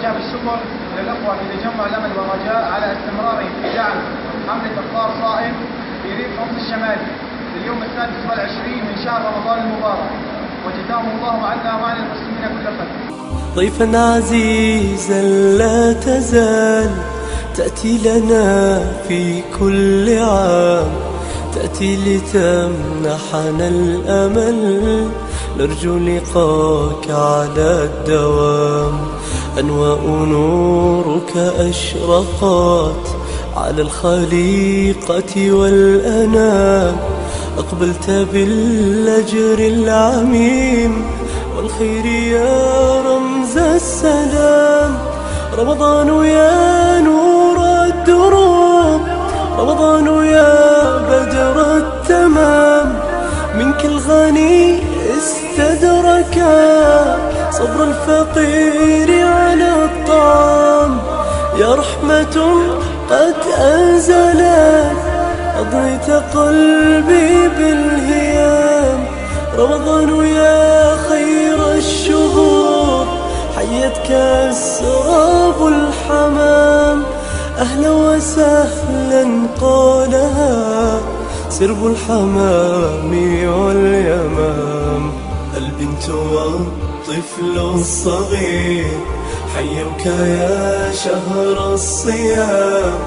نتوجه بالشكر للأخوة في تجمع الأمل والرجاء على استمرارهم في دعم حملة إفطار صائم في ريف حمص الشمالي لليوم 26 من شهر رمضان المبارك، وجزاهم الله عنا وعن المسلمين كل خير. ضيفا عزيزا لا تزال تأتي لنا في كل عام، تأتي لتمنحنا الأمل، نرجو لقاك على الدوام. أنواء نورك أشرقت على الخليقة والأنام، أقبلت بالأجر العميم والخير يا رمز السلام. رمضان يا نور الدروب، رمضان يا بدر التمام، منك الغني استدركا صبر الفقير على الطعام. يا رحمة قد أنزلت أضنيت قلبي بالهيام. رمضان يا خير الشهور حيتك السراب الحمام. أهلا وسهلا قالها سرب الحمام واليمام. البنت والطفل الصغير حيوك يا شهر الصيام.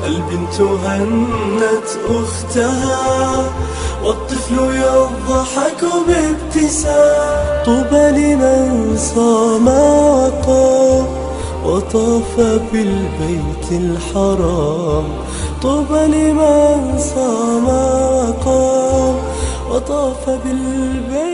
البنت هنت أختها والطفل يضحك بابتسام. طوبى لمن صام وقام وطاف بالبيت الحرام. طوبى لمن صام وقام وطاف بالبيت